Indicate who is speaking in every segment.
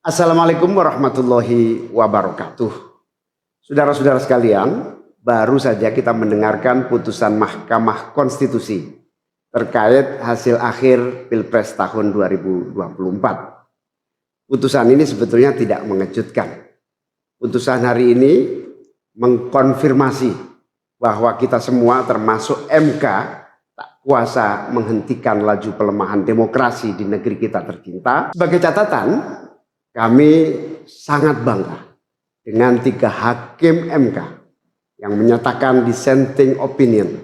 Speaker 1: Assalamualaikum warahmatullahi wabarakatuh. Saudara-saudara sekalian, baru saja kita mendengarkan putusan Mahkamah Konstitusi terkait hasil akhir Pilpres tahun 2024. Putusan ini sebetulnya tidak mengejutkan. Putusan hari ini mengkonfirmasi bahwa kita semua termasuk MK tak kuasa menghentikan laju pelemahan demokrasi di negeri kita tercinta. Sebagai catatan, kami sangat bangga dengan 3 hakim MK yang menyatakan dissenting opinion.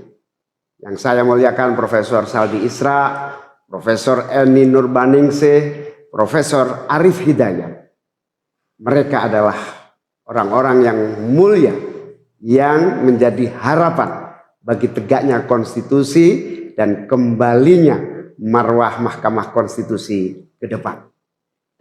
Speaker 1: Yang saya muliakan Profesor Saldi Isra, Profesor Eni Nurbaningsih, Profesor Arif Hidayat. Mereka adalah orang-orang yang mulia yang menjadi harapan bagi tegaknya konstitusi dan kembalinya marwah Mahkamah Konstitusi ke depan.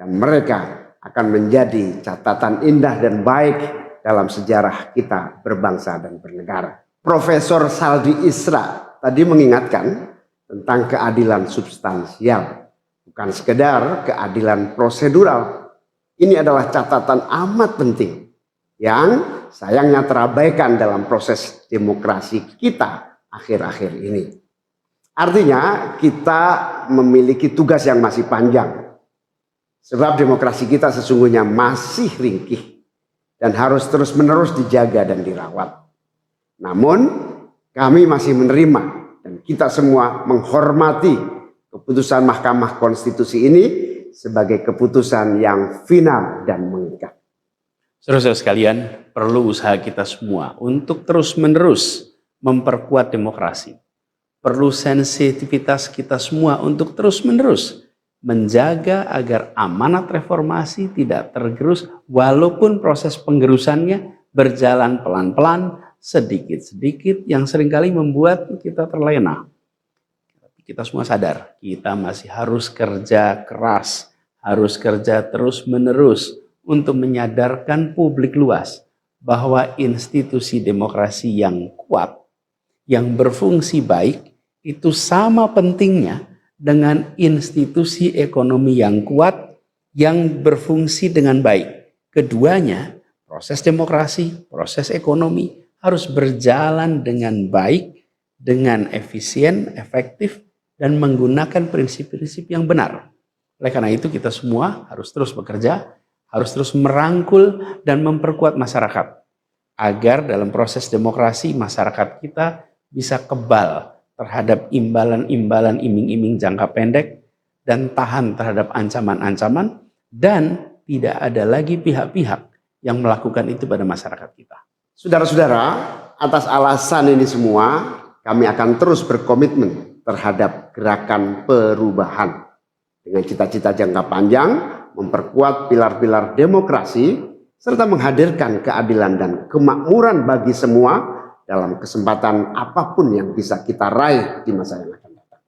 Speaker 1: Dan mereka akan menjadi catatan indah dan baik dalam sejarah kita berbangsa dan bernegara. Profesor Saldi Isra tadi mengingatkan tentang keadilan substansial, bukan sekedar keadilan prosedural. Ini adalah catatan amat penting yang sayangnya terabaikan dalam proses demokrasi kita akhir-akhir ini. Artinya kita memiliki tugas yang masih panjang. Sebab demokrasi kita sesungguhnya masih ringkih dan harus terus-menerus dijaga dan dirawat. Namun kami masih menerima dan kita semua menghormati keputusan Mahkamah Konstitusi ini sebagai keputusan yang final dan mengikat.
Speaker 2: Saudara-saudara sekalian, perlu usaha kita semua untuk terus-menerus memperkuat demokrasi. Perlu sensitivitas kita semua untuk terus-menerus menjaga agar amanat reformasi tidak tergerus walaupun proses penggerusannya berjalan pelan-pelan, sedikit-sedikit yang seringkali membuat kita terlena. Tapi kita semua sadar, kita masih harus kerja keras, harus kerja terus-menerus untuk menyadarkan publik luas bahwa institusi demokrasi yang kuat, yang berfungsi baik, itu sama pentingnya dengan institusi ekonomi yang kuat, yang berfungsi dengan baik. Keduanya, proses demokrasi, proses ekonomi harus berjalan dengan baik, dengan efisien, efektif, dan menggunakan prinsip-prinsip yang benar. Oleh karena itu kita semua harus terus bekerja, harus terus merangkul dan memperkuat masyarakat. Agar dalam proses demokrasi masyarakat kita bisa kebal terhadap imbalan-imbalan iming-iming jangka pendek dan tahan terhadap ancaman-ancaman dan tidak ada lagi pihak-pihak yang melakukan itu pada masyarakat kita.
Speaker 1: Saudara-saudara, atas alasan ini semua kami akan terus berkomitmen terhadap gerakan perubahan dengan cita-cita jangka panjang, memperkuat pilar-pilar demokrasi serta menghadirkan keadilan dan kemakmuran bagi semua dalam kesempatan apapun yang bisa kita raih di masa yang akan datang.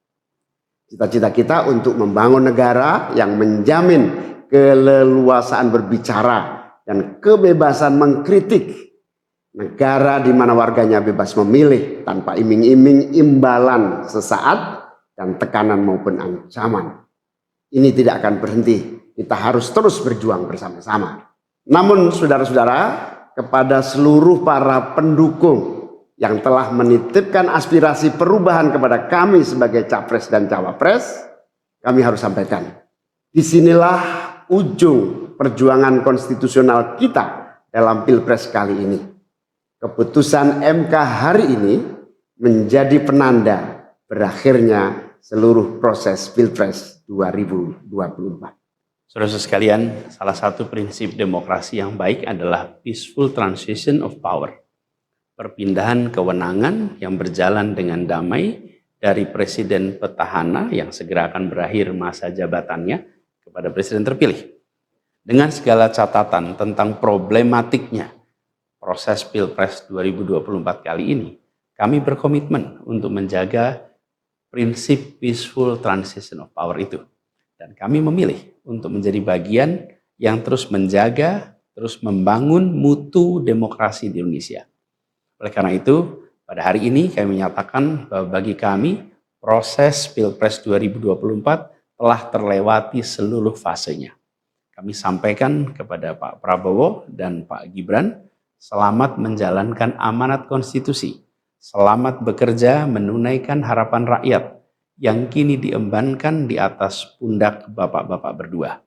Speaker 1: Cita-cita kita untuk membangun negara yang menjamin keleluasaan berbicara dan kebebasan mengkritik. Negara di mana warganya bebas memilih tanpa iming-iming imbalan sesaat dan tekanan maupun ancaman. Ini tidak akan berhenti. Kita harus terus berjuang bersama-sama. Namun saudara-saudara, kepada seluruh para pendukung yang telah menitipkan aspirasi perubahan kepada kami sebagai capres dan cawapres, kami harus sampaikan, disinilah ujung perjuangan konstitusional kita dalam Pilpres kali ini. Keputusan MK hari ini menjadi penanda berakhirnya seluruh proses Pilpres 2024.
Speaker 2: Saudara-saudara sekalian, salah satu prinsip demokrasi yang baik adalah peaceful transition of power. Perpindahan kewenangan yang berjalan dengan damai dari presiden petahana yang segera akan berakhir masa jabatannya kepada presiden terpilih. Dengan segala catatan tentang problematiknya proses Pilpres 2024 kali ini, kami berkomitmen untuk menjaga prinsip peaceful transition of power itu. Dan kami memilih untuk menjadi bagian yang terus menjaga, terus membangun mutu demokrasi di Indonesia. Oleh karena itu, pada hari ini kami menyatakan bahwa bagi kami proses Pilpres 2024 telah terlewati seluruh fasenya. Kami sampaikan kepada Pak Prabowo dan Pak Gibran, selamat menjalankan amanat konstitusi, selamat bekerja menunaikan harapan rakyat yang kini diembankan di atas pundak bapak-bapak berdua.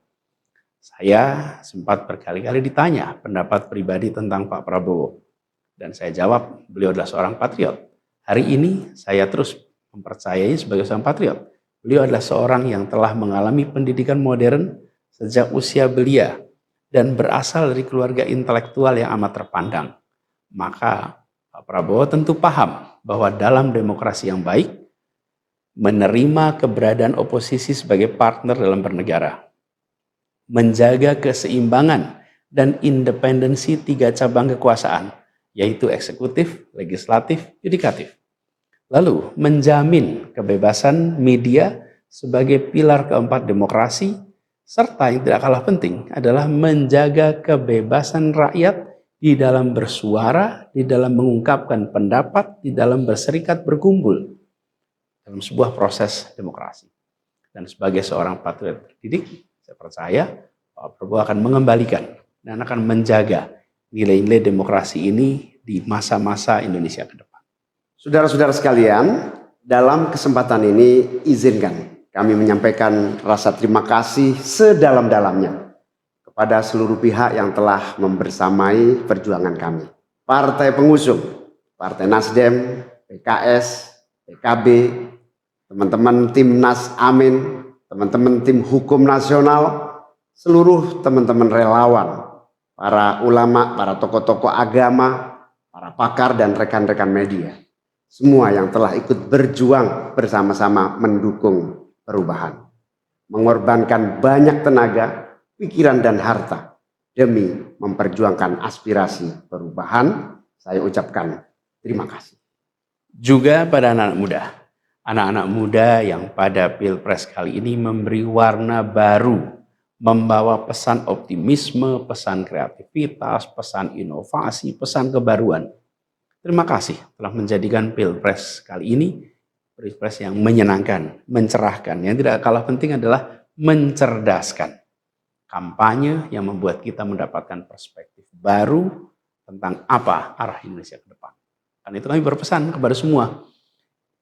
Speaker 2: Saya sempat berkali-kali ditanya pendapat pribadi tentang Pak Prabowo, dan saya jawab beliau adalah seorang patriot. Hari ini saya terus mempercayai sebagai seorang patriot. Beliau adalah seorang yang telah mengalami pendidikan modern sejak usia belia dan berasal dari keluarga intelektual yang amat terpandang. Maka Pak Prabowo tentu paham bahwa dalam demokrasi yang baik, menerima keberadaan oposisi sebagai partner dalam bernegara, menjaga keseimbangan dan independensi 3 cabang kekuasaan, yaitu eksekutif, legislatif, yudikatif. Lalu menjamin kebebasan media sebagai pilar keempat demokrasi, serta yang tidak kalah penting adalah menjaga kebebasan rakyat di dalam bersuara, di dalam mengungkapkan pendapat, di dalam berserikat berkumpul dalam sebuah proses demokrasi. Dan sebagai seorang patriot terdidik, saya percaya Pak Prabowo akan mengembalikan dan akan menjaga nilai-nilai demokrasi ini di masa-masa Indonesia ke depan.
Speaker 1: Saudara-saudara sekalian, dalam kesempatan ini izinkan kami menyampaikan rasa terima kasih sedalam-dalamnya kepada seluruh pihak yang telah membersamai perjuangan kami. Partai pengusung, Partai Nasdem, PKS, PKB, teman-teman Timnas Amin, teman-teman tim hukum nasional, seluruh teman-teman relawan, para ulama, para tokoh-tokoh agama, para pakar dan rekan-rekan media. Semua yang telah ikut berjuang bersama-sama mendukung perubahan. Mengorbankan banyak tenaga, pikiran dan harta demi memperjuangkan aspirasi perubahan. Saya ucapkan terima kasih.
Speaker 2: Juga pada anak-anak muda yang pada Pilpres kali ini memberi warna baru, membawa pesan optimisme, pesan kreativitas, pesan inovasi, pesan kebaruan. Terima kasih telah menjadikan Pilpres kali ini Pilpres yang menyenangkan, mencerahkan. Yang tidak kalah penting adalah mencerdaskan. Kampanye yang membuat kita mendapatkan perspektif baru tentang apa arah Indonesia ke depan. Karena itu kami berpesan kepada semua,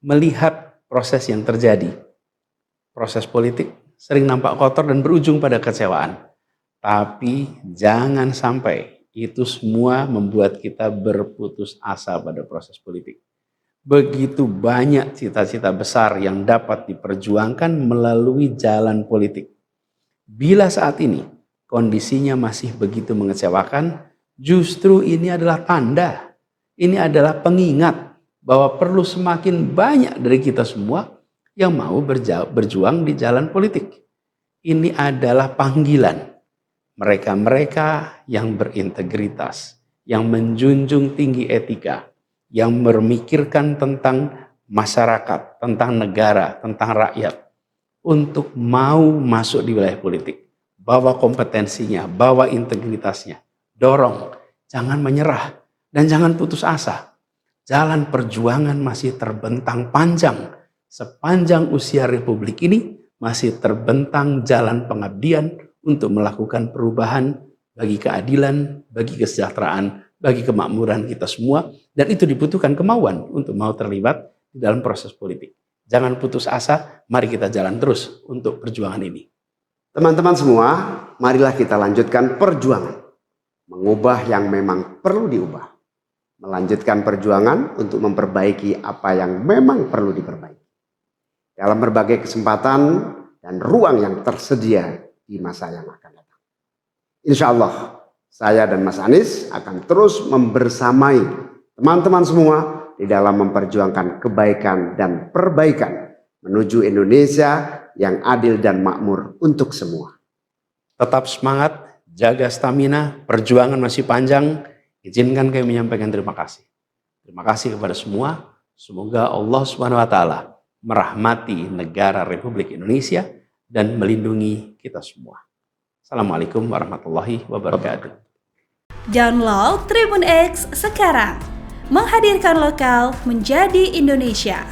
Speaker 2: melihat proses yang terjadi. Proses politik sering nampak kotor dan berujung pada kecewaan. Tapi jangan sampai itu semua membuat kita berputus asa pada proses politik. Begitu banyak cita-cita besar yang dapat diperjuangkan melalui jalan politik. Bila saat ini kondisinya masih begitu mengecewakan, justru ini adalah tanda, ini adalah pengingat bahwa perlu semakin banyak dari kita semua yang mau berjuang di jalan politik. Ini adalah panggilan mereka-mereka yang berintegritas, yang menjunjung tinggi etika, yang memikirkan tentang masyarakat, tentang negara, tentang rakyat, untuk mau masuk di wilayah politik. Bawa kompetensinya, bawa integritasnya, dorong, jangan menyerah, dan jangan putus asa. Jalan perjuangan masih terbentang panjang. Sepanjang usia Republik ini masih terbentang jalan pengabdian untuk melakukan perubahan bagi keadilan, bagi kesejahteraan, bagi kemakmuran kita semua, dan itu dibutuhkan kemauan untuk mau terlibat di dalam proses politik. Jangan putus asa, mari kita jalan terus untuk perjuangan ini.
Speaker 1: Teman-teman semua, marilah kita lanjutkan perjuangan. Mengubah yang memang perlu diubah. Melanjutkan perjuangan untuk memperbaiki apa yang memang perlu diperbaiki. Dalam berbagai kesempatan dan ruang yang tersedia di masa yang akan datang. Insya Allah, saya dan Mas Anies akan terus membersamai teman-teman semua di dalam memperjuangkan kebaikan dan perbaikan menuju Indonesia yang adil dan makmur untuk semua.
Speaker 2: Tetap semangat, jaga stamina, perjuangan masih panjang. Izinkan kami menyampaikan terima kasih. Terima kasih kepada semua. Semoga Allah SWT merahmati negara Republik Indonesia dan melindungi kita semua. Assalamualaikum warahmatullahi wabarakatuh.
Speaker 3: Download Tribun X sekarang, menghadirkan lokal menjadi Indonesia.